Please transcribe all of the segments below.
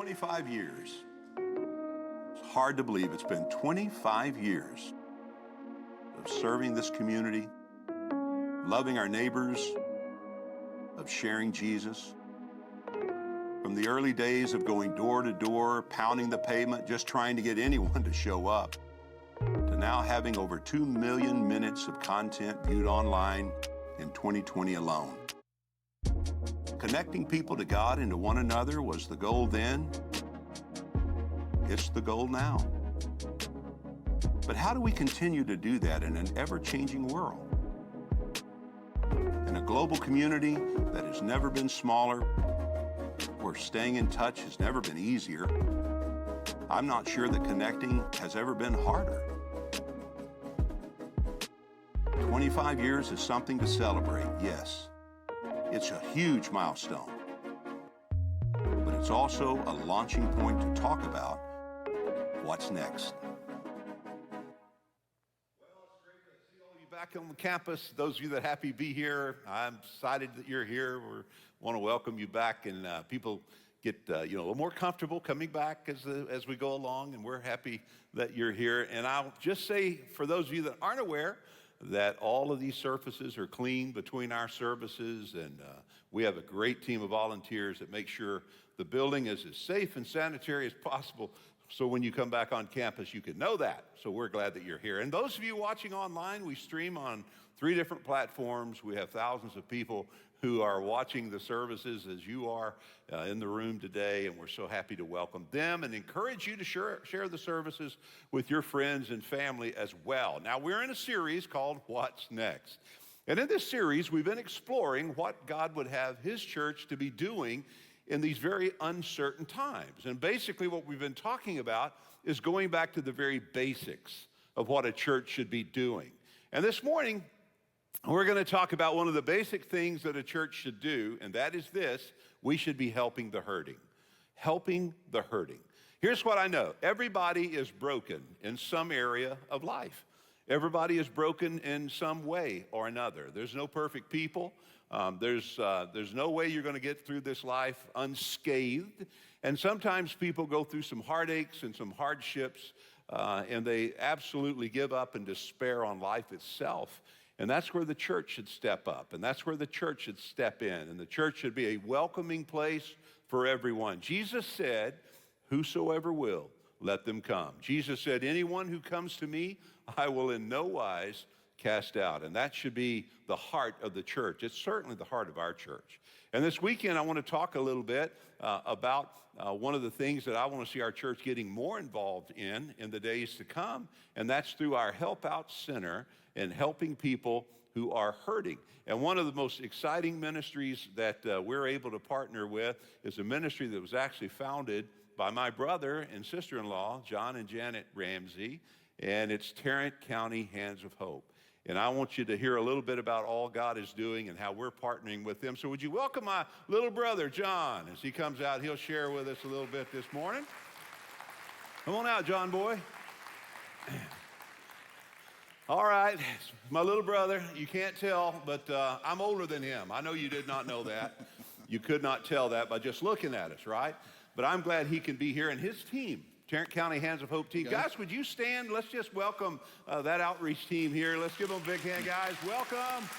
25 years. It's hard to believe it's been 25 years of serving this community, loving our neighbors, of sharing Jesus. From the early days of going door to door, pounding the pavement, just trying to get anyone to show up, to now having over 2 million minutes of content viewed online in 2020 alone. Connecting people to God and to one another was the goal then. It's the goal now. But how do we continue to do that in an ever-changing world? In a global community that has never been smaller, where staying in touch has never been easier, I'm not sure that connecting has ever been harder. 25 years is something to celebrate, yes. It's a huge milestone. But it's also a launching point to talk about what's next. Back on the campus, those of you that are happy to be here, I'm excited that you're here. We want to welcome you back, and people get a little more comfortable coming back as we go along, and we're happy that you're here. And I'll just say, for those of you that aren't aware, that all of these surfaces are clean between our services, and we have a great team of volunteers that make sure the building is as safe and sanitary as possible. So when you come back on campus, you can know that. So we're glad that you're here. And those of you watching online, we stream on 3 different platforms. We have thousands of people who are watching the services as you are in the room today, and we're so happy to welcome them and encourage you to share the services with your friends and family as well. Now, we're in a series called What's Next? And in this series, we've been exploring what God would have His church to be doing in these very uncertain times. And basically what we've been talking about is going back to the very basics of what a church should be doing. And this morning, we're going to talk about one of the basic things that a church should do, and that is this: we should be helping the hurting. Helping the hurting. Here's what I know. Everybody is broken in some area of life. Everybody is broken in some way or another. There's no perfect people. There's no way you're going to get through this life unscathed. And sometimes people go through some heartaches and some hardships, and they absolutely give up and despair on life itself. And that's where the church should step up, and that's where the church should step in. And the church should be a welcoming place for everyone. Jesus said, "Whosoever will, let them come." Jesus said, "Anyone who comes to me, I will in no wise cast out." And that should be the heart of the church. It's certainly the heart of our church. And this weekend, I want to talk a little bit about one of the things that I want to see our church getting more involved in the days to come, and that's through our Help Out Center and helping people who are hurting. And one of the most exciting ministries that we're able to partner with is a ministry that was actually founded by my brother and sister-in-law, John and Janet Ramsey, and it's Tarrant County Hands of Hope. And I want you to hear a little bit about all God is doing and how we're partnering with them. So would you welcome my little brother, John, as he comes out. He'll share with us a little bit this morning. Come on out, John boy. All right, my little brother. You can't tell, but I'm older than him. I know you did not know that. You could not tell that by just looking at us, right? But I'm glad he can be here, and his team, Tarrant County Hands of Hope team. Guys, would you stand? Let's just welcome that outreach team here. Let's give them a big hand, guys. Welcome.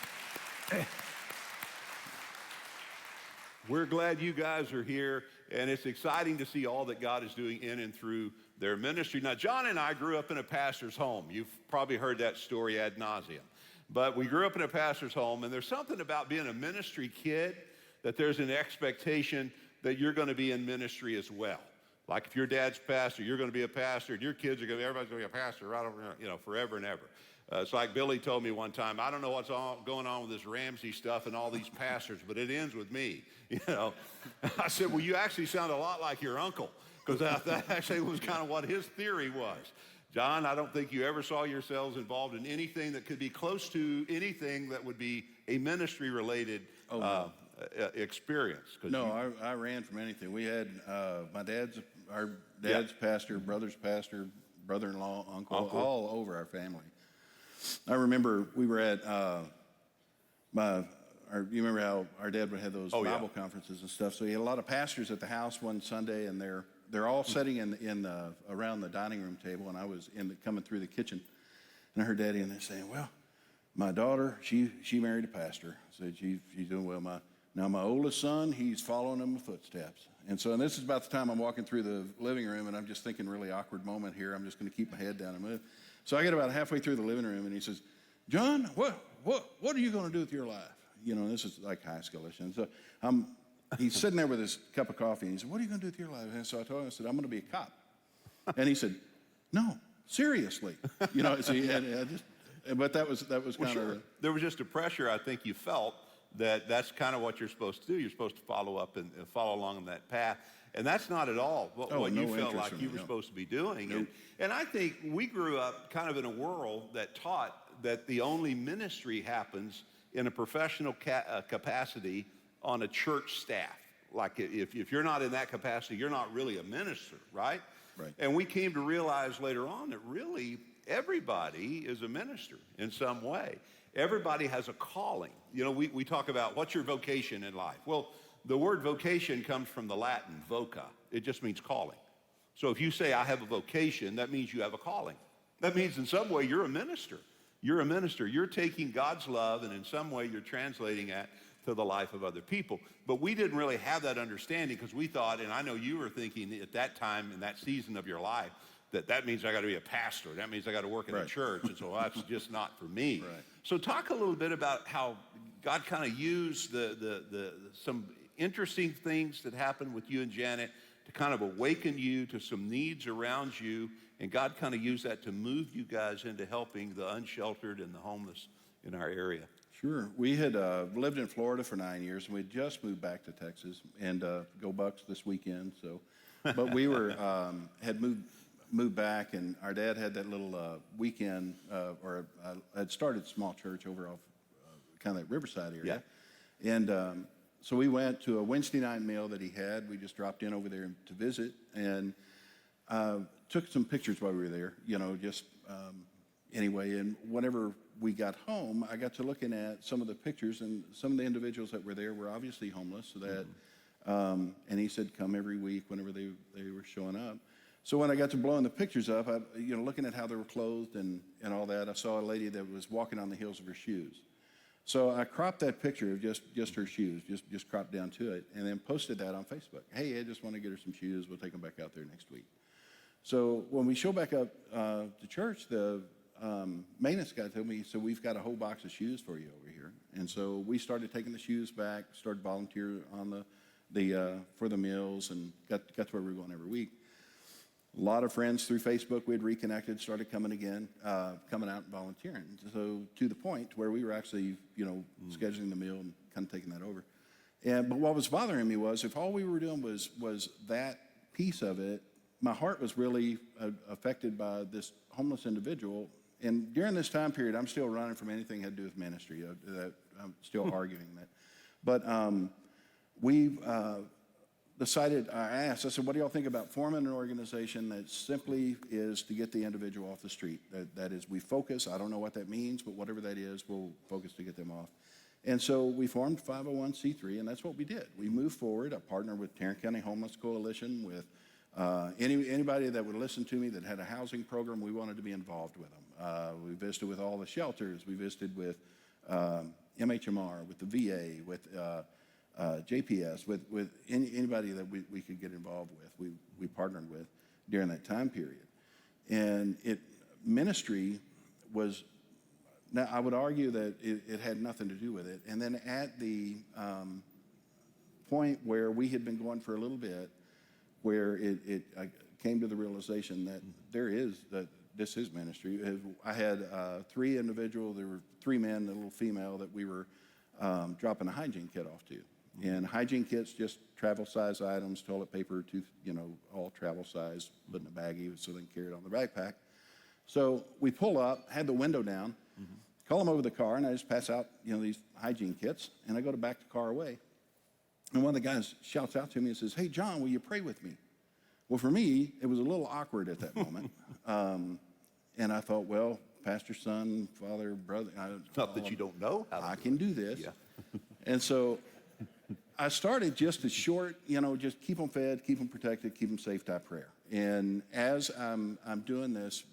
We're glad you guys are here, and it's exciting to see all that God is doing in and through their ministry. Now, John and I grew up in a pastor's home. You've probably heard that story ad nauseum. But we grew up in a pastor's home, and there's something about being a ministry kid that there's an expectation that you're going to be in ministry as well. Like if your dad's pastor, you're going to be a pastor, and your kids are going to be, everybody's going to be a pastor right over, forever and ever. It's like Billy told me one time, I don't know what's going on with this Ramsey stuff and all these pastors, but it ends with me, I said, well, you actually sound a lot like your uncle, because that actually was kind of what his theory was. John, I don't think you ever saw yourselves involved in anything that could be close to anything that would be a ministry-related experience. No, I ran from anything. We had our dad's pastor, brother's pastor, brother-in-law, uncle, all over our family. I remember we were at you remember how our dad would have those Bible conferences and stuff. So he had a lot of pastors at the house one Sunday, and they're they're all sitting around the dining room table, and I was coming through the kitchen, and I heard Daddy and they're saying, well, my daughter, she married a pastor. Said she's doing well. Now my oldest son, he's following in my footsteps. And this is about the time I'm walking through the living room, and I'm just thinking, really awkward moment here. I'm just going to keep my head down and move. So I get about halfway through the living room, and he says, John, what are you going to do with your life? This is like high schoolish. And so he's sitting there with his cup of coffee, and he said, what are you going to do with your life? And so I told him, I said, I'm going to be a cop. And he said, no, seriously. But that was kind of. There was just a pressure I think you felt that's kind of what you're supposed to do. You're supposed to follow up and follow along on that path. And that's not at all what you felt like you were supposed to be doing. Nope. And I think we grew up kind of in a world that taught that the only ministry happens in a professional capacity on a church staff. Like if you're not in that capacity, you're not really a minister, right? Right. And we came to realize later on that really everybody is a minister in some way. Everybody has a calling. We talk about what's your vocation in life. Well, the word vocation comes from the Latin voca. It just means calling. So if you say I have a vocation, that means you have a calling. That means in some way you're a minister. You're a minister. You're taking God's love and in some way you're translating that to the life of other people. But we didn't really have that understanding because we thought, and I know you were thinking at that time in that season of your life, that means I got to be a pastor. That means I got to work in a church. And so that's just not for me. Right. So talk a little bit about how God kind of used some interesting things that happened with you and Janet to kind of awaken you to some needs around you. And God kind of used that to move you guys into helping the unsheltered and the homeless in our area. Sure. We had lived in Florida for 9 years, and we had just moved back to Texas, and go Bucks this weekend. But we had moved back, and our dad had that little weekend, had started a small church over off kind of that Riverside area. Yeah. And so we went to a Wednesday night meal that he had. We just dropped in over there to visit, and took some pictures while we were there, anyway. And whenever we got home, I got to looking at some of the pictures, and some of the individuals that were there were obviously homeless. So that, and he said, come every week whenever they were showing up. So when I got to blowing the pictures up, looking at how they were clothed and all that, I saw a lady that was walking on the heels of her shoes. So I cropped that picture of just her shoes, just cropped down to it, and then posted that on Facebook. Hey, I just want to get her some shoes. We'll take them back out there next week. So when we show back up to church, the maintenance guy told me, so we've got a whole box of shoes for you over here. And so we started taking the shoes back, started volunteering on for the meals, and got to where we were going every week. A lot of friends through Facebook, we had reconnected, started coming out and volunteering. So to the point where we were actually, scheduling the meal and kind of taking that over. But what was bothering me was if all we were doing was that piece of it, my heart was really affected by this homeless individual. And during this time period, I'm still running from anything that had to do with ministry. I'm still arguing that. But we decided, I said, what do y'all think about forming an organization that simply is to get the individual off the street? That is, we focus, I don't know what that means, but whatever that is, we'll focus to get them off. And so we formed 501c3, and that's what we did. We moved forward. I partnered with Tarrant County Homeless Coalition, with anybody that would listen to me that had a housing program. We wanted to be involved with them. We visited with all the shelters. We visited with MHMR, with the VA, with JPS, with anybody that we could get involved with. We partnered with during that time period. And ministry was, now I would argue that it had nothing to do with it. And then at the point where we had been going for a little bit, where I came to the realization that this is ministry. I had 3 individuals, there were 3 men and a little female that we were dropping a hygiene kit off to. And hygiene kits, just travel size items, toilet paper, all travel size, put in a baggie so they can carry it on the backpack. So we pull up, had the window down, call them over the car, and I just pass out, these hygiene kits, and I go to back the car away. And one of the guys shouts out to me and says, hey, John, will you pray with me? Well, for me, it was a little awkward at that moment. And I thought, well, pastor, son, father, brother. It's not that you don't know how to I can do this. Yeah. And so I started just a short, just keep them fed, keep them protected, keep them safe type prayer. And as I'm doing this,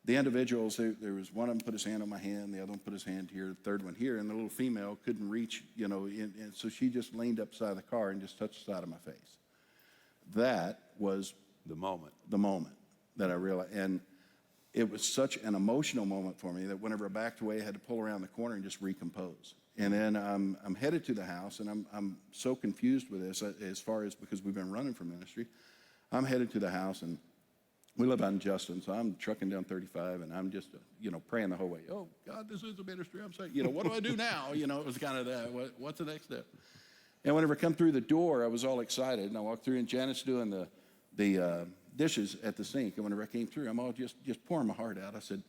the individuals, there was one of them put his hand on my hand, the other one put his hand here, the third one here, and the little female couldn't reach, and so she just leaned up beside the car and just touched the side of my face. That was The moment. That I realized. And it was such an emotional moment for me that whenever I backed away, I had to pull around the corner and just recompose. And then I'm headed to the house, and I'm so confused with this as far as, because we've been running from ministry. I'm headed to the house, and we live out in Justin, so I'm trucking down 35, and I'm just, praying the whole way. Oh, God, this is a ministry. I'm saying, what do I do now? It was kind of that. What's the next step? And whenever I come through the door, I was all excited, and I walked through, and Janet's doing the dishes at the sink. And whenever I came through, I'm all just pouring my heart out. I said,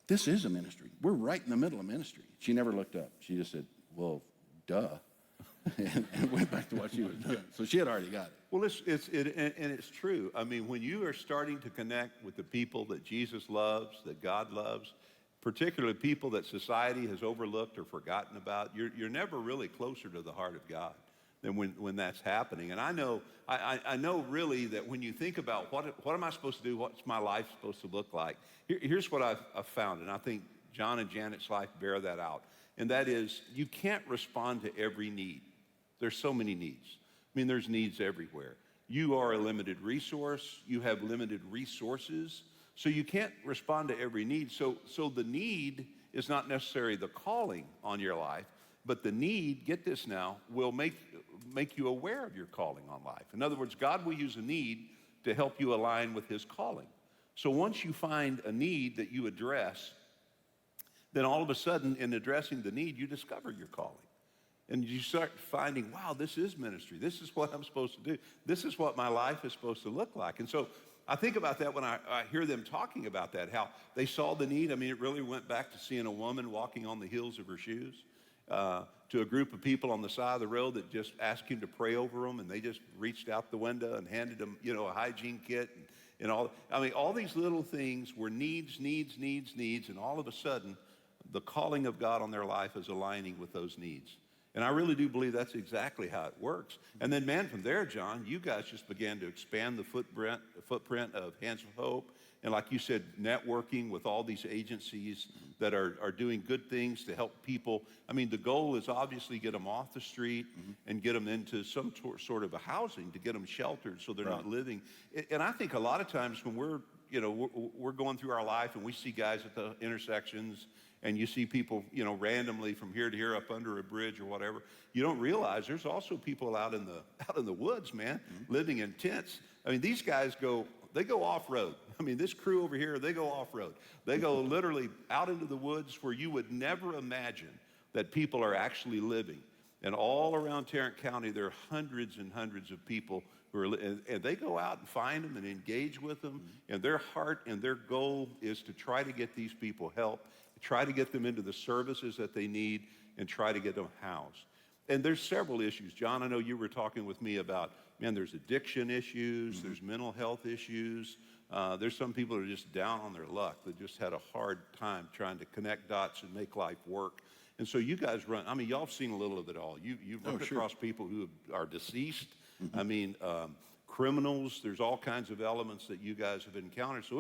this is a ministry. We're right in the middle of ministry. She never looked up. She just said, well, duh. and went back to what she was doing. So she had already got it. Well, it's true. I mean, when you are starting to connect with the people that Jesus loves, that God loves, particularly people that society has overlooked or forgotten about, you're never really closer to the heart of God than when that's happening. And I know really that when you think about what am I supposed to do, what's my life supposed to look like, here's what I've found, and I think John and Janet's life bear that out, and that is you can't respond to every need. There's so many needs. I mean, there's needs everywhere. You are a limited resource. You have limited resources. So you can't respond to every need. So the need is not necessarily the calling on your life, but the need, get this now, will make you aware of your calling on life. In other words, God will use a need to help you align with his calling. So once you find a need that you address, then all of a sudden in addressing the need, you discover your calling. And you start finding, wow, this is ministry. This is what I'm supposed to do. This is what my life is supposed to look like. And so I think about that when I hear them talking about that, how they saw the need. I mean, it really went back to seeing a woman walking on the heels of her shoes, to a group of people on the side of the road that just asked him to pray over them, and they just reached out the window and handed them, a hygiene kit and all. I mean, all these little things were needs, and all of a sudden, the calling of God on their life is aligning with those needs. And I really do believe that's exactly how it works. And then, man, from there, John, you guys just began to expand the footprint of Hands of Hope. And like you said, networking with all these agencies that are doing good things to help people. I mean, the goal is obviously get them off the street and get them into some sort of a housing, to get them sheltered so they're not living. And I think a lot of times when we're going through our life and we see guys at the intersections, and you see people, randomly from here to here up under a bridge or whatever, you don't realize there's also people out in the woods, man, living in tents. I mean, these guys go off-road. I mean, this crew over here, they go off-road. They go literally out into the woods where you would never imagine that people are actually living. And all around Tarrant County, there are hundreds and hundreds of people who are, and they go out and find them and engage with them. And their heart and their goal is to try to get these people help, try to get them into the services that they need, and try to get them housed. And there's several issues. John, I know you were talking with me about, man, there's addiction issues, there's mental health issues. There's some people that are just down on their luck. They just had a hard time trying to connect dots and make life work. And so you guys y'all have seen a little of it all. You've run across people who are deceased. I mean, criminals. There's all kinds of elements that you guys have encountered. So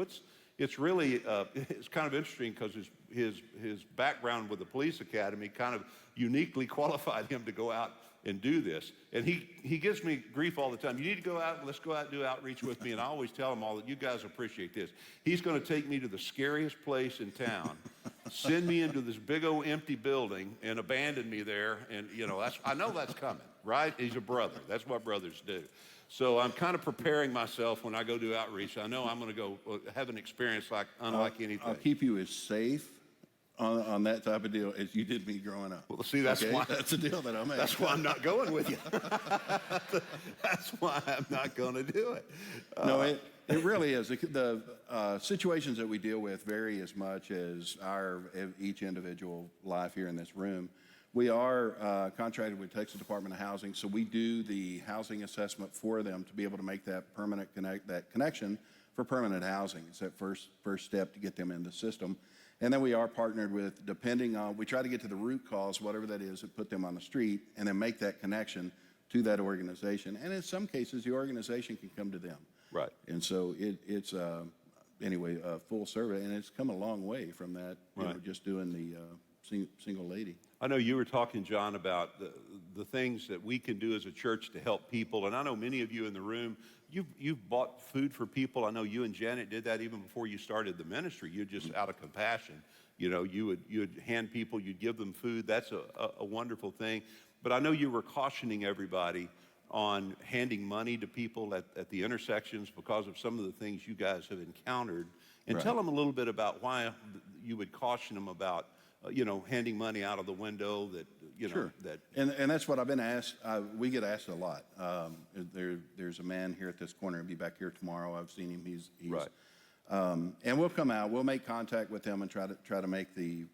it's really, it's kind of interesting because his background with the police academy kind of uniquely qualified him to go out and do this. And he gives me grief all the time. You need to go out, let's go out and do outreach with me. And I always tell him all that you guys appreciate this. He's going to take me to the scariest place in town, send me into this big old empty building and abandon me there. And I know that's coming, right? He's a brother. That's what brothers do. So I'm kind of preparing myself when I go do outreach. I know I'm going to go have an experience unlike anything. I'll keep you as safe on that type of deal as you did me growing up. Well, see, that's why. That's the deal that I'm making. That's why I'm not going with you. That's why I'm not going to do it. No, it really is. The situations that we deal with vary as much as each individual life here in this room. We are contracted with Texas Department of Housing, so we do the housing assessment for them to be able to make that connection for permanent housing. It's that first step to get them in the system. And then we are partnered with, depending on, we try to get to the root cause, whatever that is, and put them on the street, and then make that connection to that organization. And in some cases, the organization can come to them. Right. And so it's anyway, full service, and it's come a long way from that, you know, just doing the single lady. I know you were talking, John, about the things that we can do as a church to help people, and I know many of you in the room, you've bought food for people. I know you and Janet did that even before you started the ministry. You just out of compassion, you know, you would hand people, you'd give them food. That's a wonderful thing. But I know you were cautioning everybody on handing money to people at the intersections because of some of the things you guys have encountered. And tell them a little bit about why you would caution them about, you know, handing money out of the window that, you know. Sure. That. And that's what I've been asked. We get asked a lot. There's a man here at this corner. He'll be back here tomorrow. I've seen him. He's Right. And we'll come out. We'll make contact with him and try to make the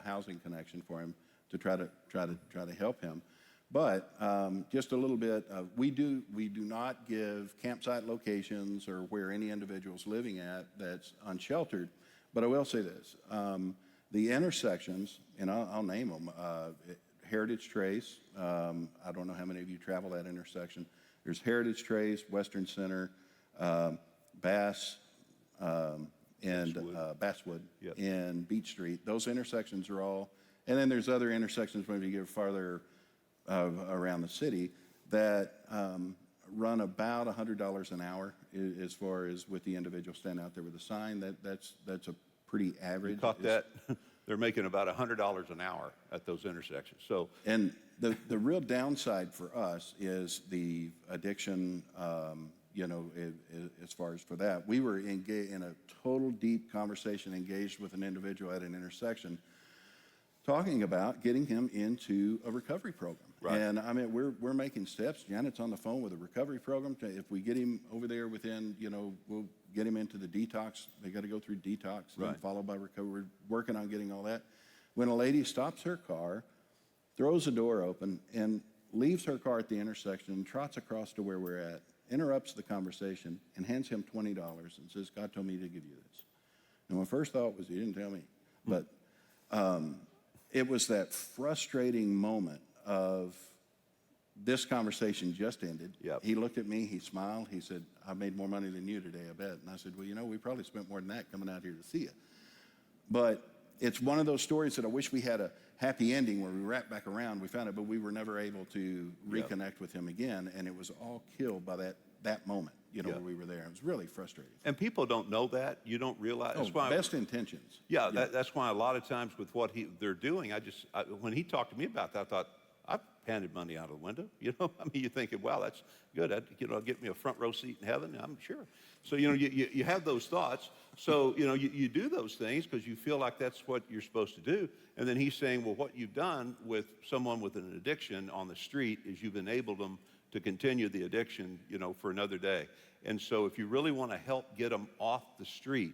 housing connection for him to try to help him. But just a little bit, we do not give campsite locations or where any individual's living at that's unsheltered. But I will say this, the intersections, and I'll name them, Heritage Trace, I don't know how many of you travel that intersection. There's Heritage Trace, Western Center, Bass, and Basswood, Yep. and Beach Street. Those intersections are all, and then there's other intersections when you get farther around the city that run about $100 an hour as far as with the individual standing out there with a sign. That's a pretty average. You caught that? They're making about $100 an hour at those intersections. So, and the real downside for us is the addiction. You know, as far as for that, we were engaged in a total deep conversation, engaged with an individual at an intersection, talking about getting him into a recovery program. Right. And I mean, we're making steps. Janet's on the phone with a recovery program. If we get him over there within, you know, we'll get him into the detox. They got to go through detox, Right. and followed by recovery. We're working on getting all that. When a lady stops her car, throws the door open, and leaves her car at the intersection, trots across to where we're at, interrupts the conversation, and hands him $20 and says, "God told me to give you this." And my first thought was, he didn't tell me. But it was that frustrating moment of this conversation just ended. Yep. He looked at me, he smiled, he said, "I made more money than you today, I bet." And I said, "Well, you know, we probably spent more than that coming out here to see you." But it's one of those stories that I wish we had a happy ending where we wrapped back around, we found it, but we were never able to reconnect with him again. And it was all killed by that moment, you know, where we were there. It was really frustrating. and people don't know that. You don't realize. That's why. Best intentions. Yeah, that's why a lot of times with what they're doing, when he talked to me about that, I thought, I've handed money out of the window. You know, I mean, you're thinking, wow, that's good. I'll get me a front row seat in heaven, I'm sure. So, you know, you have those thoughts. So, you know, you do those things because you feel like that's what you're supposed to do. And then he's saying, well, what you've done with someone with an addiction on the street is you've enabled them to continue the addiction, you know, for another day. And so if you really want to help get them off the street,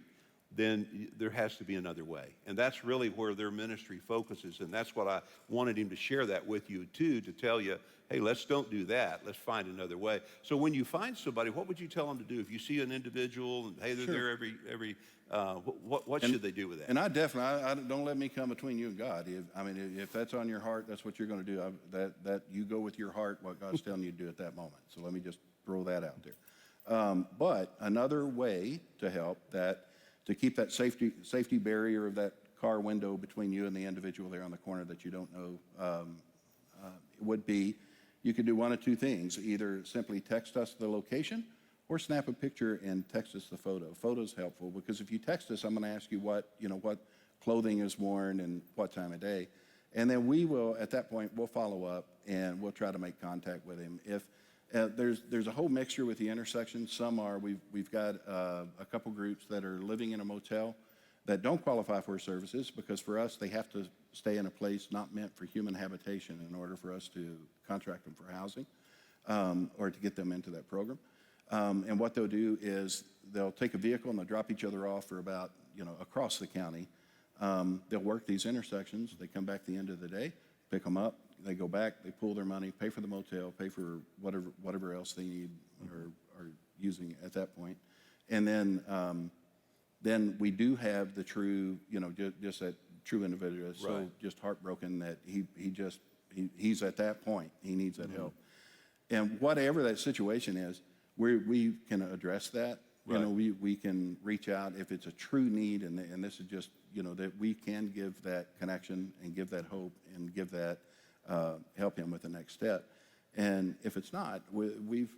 then there has to be another way. And that's really where their ministry focuses. And that's what I wanted him to share that with you too, to tell you, hey, don't do that. Let's find another way. So when you find somebody, what would you tell them to do? If you see an individual and, hey, they're there every what should they do with that? And I definitely, don't let me come between you and God. If that's on your heart, that's what you're going to do. That you go with your heart, what God's telling you to do at that moment. So let me just throw that out there. But another way to help to keep that safety barrier of that car window between you and the individual there on the corner that you don't know would be, you could do one of two things. Either simply text us the location or snap a picture and text us the photo. Photo's helpful because if you text us, I'm going to ask you what clothing is worn and what time of day. And then we will, at that point, we'll follow up and we'll try to make contact with him. If there's a whole mixture with the intersections. Some are, we've got a couple groups that are living in a motel that don't qualify for services because for us, they have to stay in a place not meant for human habitation in order for us to contract them for housing or to get them into that program. And what they'll do is they'll take a vehicle and they'll drop each other off for about, across the county. They'll work these intersections. They come back at the end of the day, pick them up. They go back, they pool their money, pay for the motel, pay for whatever else they need or are using at that point. And then then we do have the true, just that true individual that's so Right. just heartbroken that he's at that point. He needs that help. And whatever that situation is, we can address that. Right. We can reach out if it's a true need, and this is just, that we can give that connection and give that hope and give that, help him with the next step. And if it's not, we've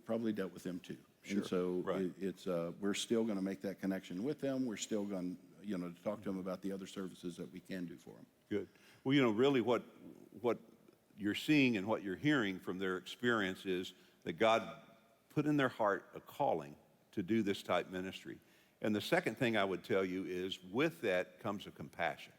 probably dealt with them too. Sure. And so Right. we're still going to make that connection with them. We're still going, to talk to them about the other services that we can do for them. Good. Well, really what you're seeing and what you're hearing from their experience is that God put in their heart a calling to do this type ministry. And the second thing I would tell you is with that comes a compassion.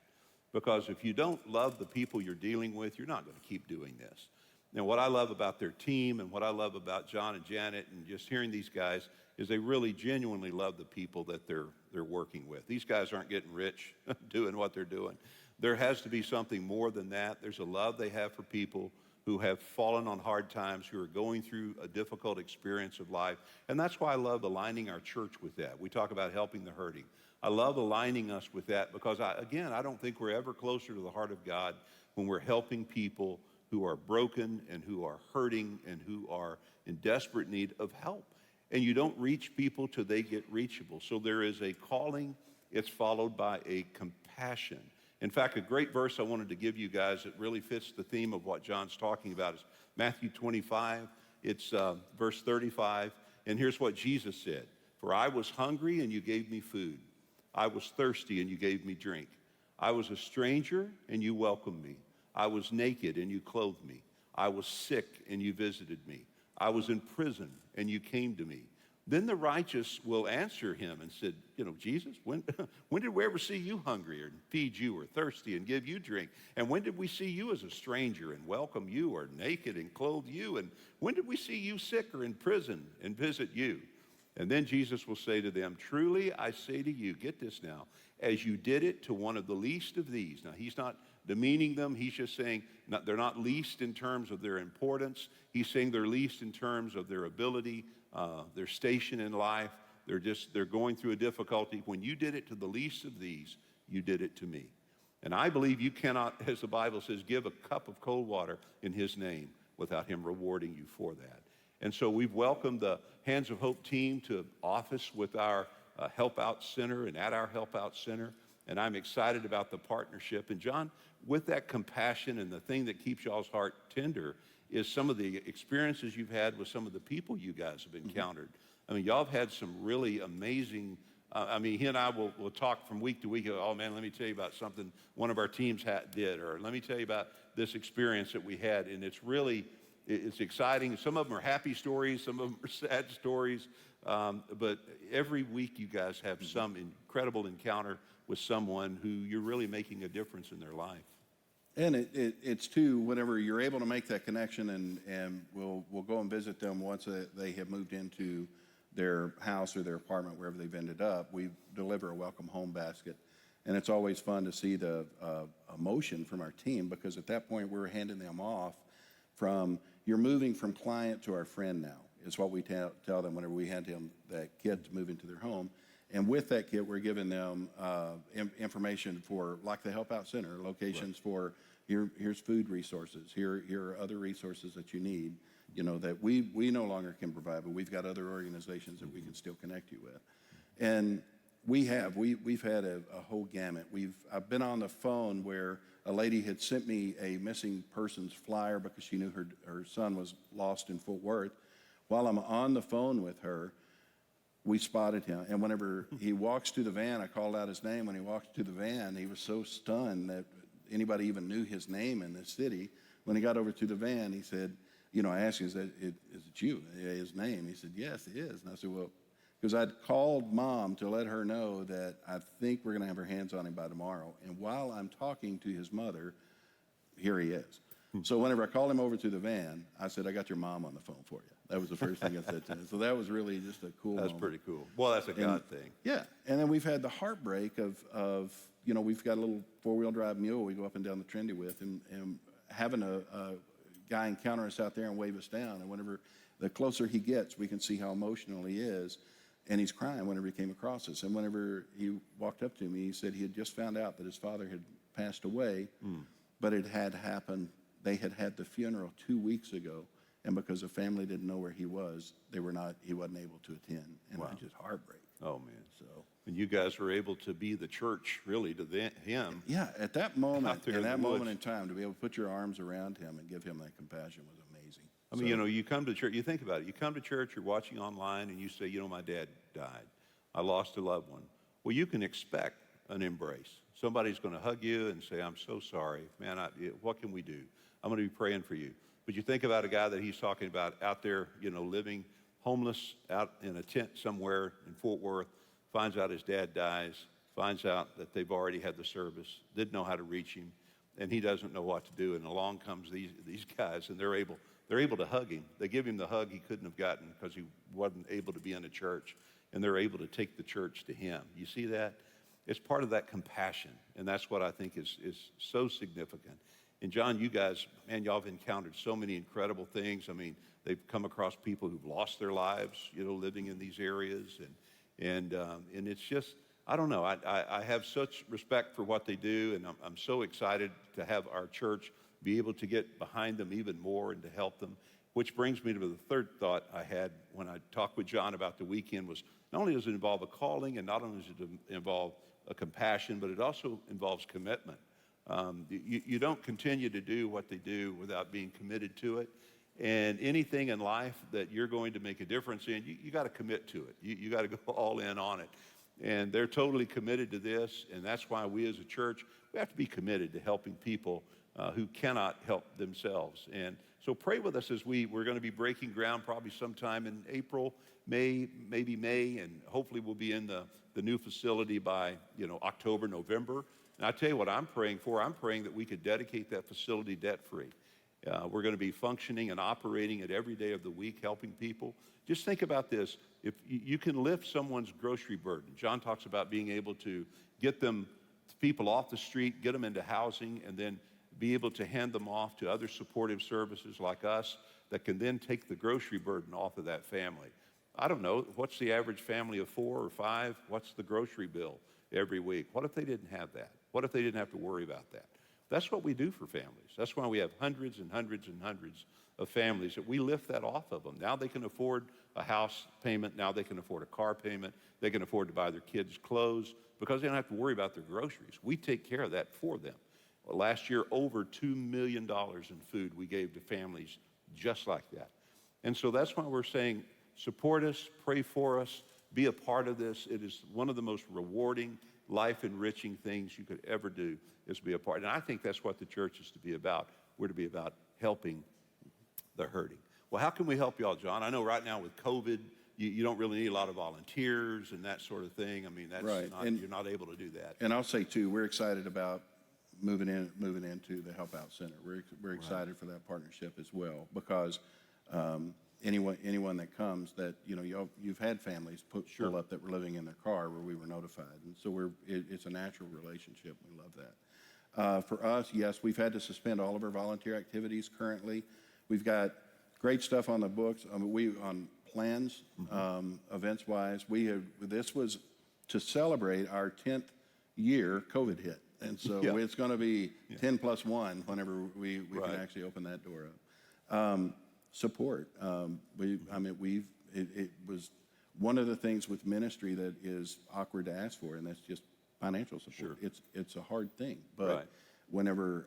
Because if you don't love the people you're dealing with, you're not going to keep doing this. And what I love about their team and what I love about John and Janet and just hearing these guys is they really genuinely love the people that they're working with. These guys aren't getting rich doing what they're doing. There has to be something more than that. There's a love they have for people who have fallen on hard times, who are going through a difficult experience of life. And that's why I love aligning our church with that. We talk about helping the hurting. I love aligning us with that because, I don't think we're ever closer to the heart of God when we're helping people who are broken and who are hurting and who are in desperate need of help. And you don't reach people till they get reachable. So there is a calling. It's followed by a compassion. In fact, a great verse I wanted to give you guys that really fits the theme of what John's talking about is Matthew 25. It's verse 35. And here's what Jesus said. For I was hungry and you gave me food. I was thirsty and you gave me drink. I was a stranger and you welcomed me. I was naked and you clothed me. I was sick and you visited me. I was in prison and you came to me. Then the righteous will answer him and said, Jesus, when did we ever see you hungry and feed you, or thirsty and give you drink? And when did we see you as a stranger and welcome you, or naked and clothe you? And when did we see you sick or in prison and visit you? And then Jesus will say to them, truly I say to you, get this now, as you did it to one of the least of these. Now, he's not demeaning them. He's just saying they're not least in terms of their importance. He's saying they're least in terms of their ability, their station in life. They're going through a difficulty. When you did it to the least of these, you did it to me. And I believe you cannot, as the Bible says, give a cup of cold water in his name without him rewarding you for that. And so we've welcomed the Hands of Hope team to office with our Help Out Center and at our Help Out Center. And I'm excited about the partnership. And John, with that compassion and the thing that keeps y'all's heart tender is some of the experiences you've had with some of the people you guys have encountered. I mean, y'all have had some really amazing, he and I will talk from week to week. Oh man, let me tell you about something one of our teams did, or let me tell you about this experience that we had. And it's exciting. Some of them are happy stories, some of them are sad stories. But every week you guys have some incredible encounter with someone who you're really making a difference in their life. And it's too, whenever you're able to make that connection, and we'll go and visit them once they have moved into their house or their apartment, wherever they've ended up, we deliver a welcome home basket. And it's always fun to see the emotion from our team, because at that point we're handing them off from, you're moving from client to our friend now, is what we tell them whenever we hand them that kit to move into their home. And with that kit, we're giving them information for, like the Help Out Center, locations for, here's food resources, here are other resources that you need, that we no longer can provide, but we've got other organizations that we can still connect you with. And we've had a whole gamut. I've been on the phone where a lady had sent me a missing persons flyer because she knew her son was lost in Fort Worth. While I'm on the phone with her, we spotted him. And whenever he walks to the van, I called out his name. When he walked to the van, he was so stunned that anybody even knew his name in this city. When he got over to the van, he said, I asked him, is it you? His name? He said, yes, it is. And I said, well, because I'd called Mom to let her know that I think we're going to have her hands on him by tomorrow. And while I'm talking to his mother, here he is. So whenever I called him over to the van, I said, I got your mom on the phone for you. That was the first thing I said to him. So that was really just a cool moment. That's pretty cool. Well, that's a God thing. Yeah. And then we've had the heartbreak of we've got a little four-wheel drive mule we go up and down the Trinity with, and having a guy encounter us out there and wave us down. And whenever the closer he gets, we can see how emotional he is. And he's crying whenever he came across us. And whenever he walked up to me, he said he had just found out that his father had passed away, but it had happened. They had had the funeral 2 weeks ago, and because the family didn't know where he was, he wasn't able to attend. And Wow. I just heartbreak. Oh, man. So, And you guys were able to be the church, really, to him. yeah, at that moment, there in in that the moment woods. in time, to be able to put your arms around him and give him that compassion was amazing. I mean, you come to church, you think about it. You come to church, you're watching online, and you say, my dad died. I lost a loved one. Well, you can expect an embrace. Somebody's going to hug you and say, I'm so sorry. Man, what can we do? I'm going to be praying for you. But you think about a guy that he's talking about out there, living homeless out in a tent somewhere in Fort Worth, finds out his dad dies, finds out that they've already had the service, didn't know how to reach him, and he doesn't know what to do. And along comes these guys, and they're able to hug him. They give him the hug he couldn't have gotten because he wasn't able to be in a church, and they're able to take the church to him. You see that? It's part of that compassion, and that's what I think is so significant. And John, you guys, man, y'all have encountered so many incredible things. I mean, they've come across people who've lost their lives, living in these areas, and it's just, I don't know. I have such respect for what they do, and I'm so excited to have our church be able to get behind them even more and to help them. Which brings me to the third thought I had when I talked with John about the weekend was not only does it involve a calling and not only does it involve a compassion, but it also involves commitment. You don't continue to do what they do without being committed to it. And anything in life that you're going to make a difference in, you got to commit to it. You got to go all in on it. And they're totally committed to this, and that's why we as a church, we have to be committed to helping people who cannot help themselves. And so pray with us as we're going to be breaking ground probably sometime in April, maybe May, and hopefully we'll be in the new facility by October, November. And I tell you what I'm praying for. I'm praying that we could dedicate that facility debt-free. We're going to be functioning and operating it every day of the week, helping people. Just think about this. If you can lift someone's grocery burden. John talks about being able to get people off the street, get them into housing, and then be able to hand them off to other supportive services like us that can then take the grocery burden off of that family. I don't know, what's the average family of 4 or 5? What's the grocery bill every week? What if they didn't have that? What if they didn't have to worry about that? That's what we do for families. That's why we have hundreds and hundreds and hundreds of families that we lift that off of them. Now they can afford a house payment. Now they can afford a car payment. They can afford to buy their kids clothes because they don't have to worry about their groceries. We take care of that for them. Well, last year, over $2 million in food we gave to families just like that. And so that's why we're saying, support us, pray for us, be a part of this. It is one of the most rewarding, life-enriching things you could ever do is be a part. And I think that's what the church is to be about. We're to be about helping the hurting. Well, how can we help y'all, John? I know right now with COVID, you don't really need a lot of volunteers and that sort of thing. I mean, that's Right. You're not able to do that. And I'll say too, we're excited about moving into the Help Out Center. We're excited for that partnership as well because anyone that comes that you've had families pull up that were living in their car where we were notified, and so it's a natural relationship. We love that. For us, yes, we've had to suspend all of our volunteer activities currently. We've got great stuff on the books. On plans, events wise. This was to celebrate our 10th year. COVID hit, and so it's going to be 10 plus 1 whenever we can actually open that door up. Support. It was one of the things with ministry that is awkward to ask for, and that's just financial support. Sure. It's a hard thing, but whenever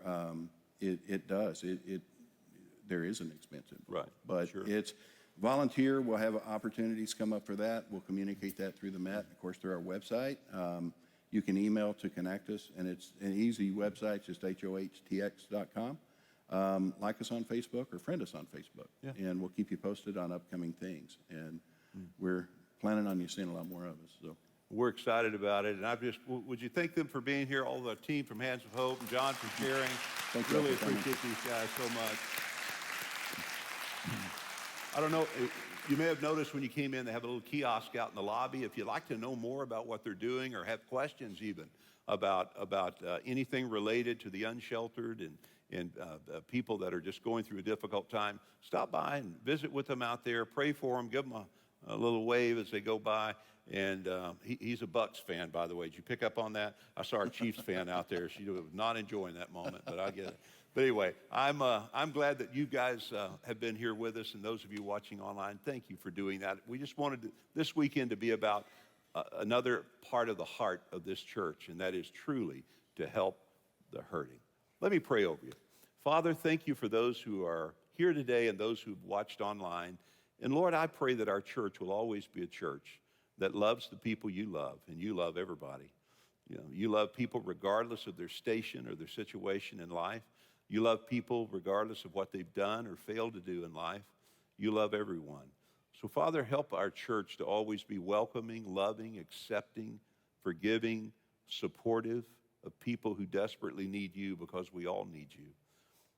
there is an expense involved. But it's volunteer. We'll have opportunities come up for that. We'll communicate that through the Met, of course, through our website. You can email to connect us, and it's an easy website, just hohtx.com. Like us on Facebook or friend us on Facebook, and we'll keep you posted on upcoming things. And we're planning on you seeing a lot more of us. So we're excited about it, and would you thank them for being here, all the team from Hands of Hope, and John for sharing. Thank you. Really appreciate these guys so much. I don't know, you may have noticed when you came in, they have a little kiosk out in the lobby. If you'd like to know more about what they're doing or have questions even about anything related to the unsheltered and people that are just going through a difficult time, stop by and visit with them out there, pray for them, give them a little wave as they go by. And he's a Bucks fan, by the way. Did you pick up on that? I saw our Chiefs fan out there. She was not enjoying that moment, but I get it. But anyway, I'm glad that you guys have been here with us, and those of you watching online, thank you for doing that. We just wanted this weekend to be about another part of the heart of this church, and that is truly to help the hurting. Let me pray over you. Father, thank you for those who are here today and those who've watched online. And Lord, I pray that our church will always be a church that loves the people you love, and you love everybody. You love people regardless of their station or their situation in life. You love people regardless of what they've done or failed to do in life. You love everyone. So Father, help our church to always be welcoming, loving, accepting, forgiving, supportive of people who desperately need you, because we all need you.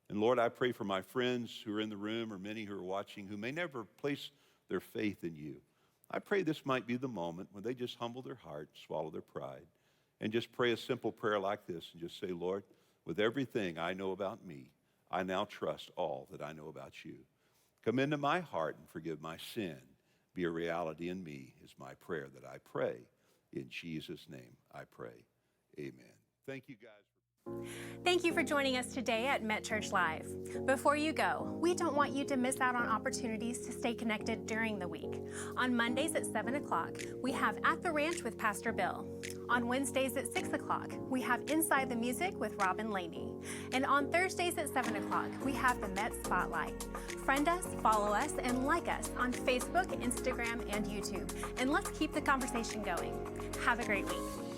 And Lord, I pray for my friends who are in the room, or many who are watching, who may never place their faith in you. I pray this might be the moment when they just humble their heart, swallow their pride, and just pray a simple prayer like this and just say, Lord, with everything I know about me, I now trust all that I know about you. Come into my heart and forgive my sin. Be a reality in me is my prayer that I pray. In Jesus' name I pray. Amen. Thank you, guys. Thank you for joining us today at Met Church Live. Before you go, we don't want you to miss out on opportunities to stay connected during the week. On Mondays at 7 o'clock, we have At the Ranch with Pastor Bill. On Wednesdays at 6 o'clock, we have Inside the Music with Robin Laney. And on Thursdays at 7 o'clock, we have the Met Spotlight. Friend us, follow us, and like us on Facebook, Instagram, and YouTube. And let's keep the conversation going. Have a great week.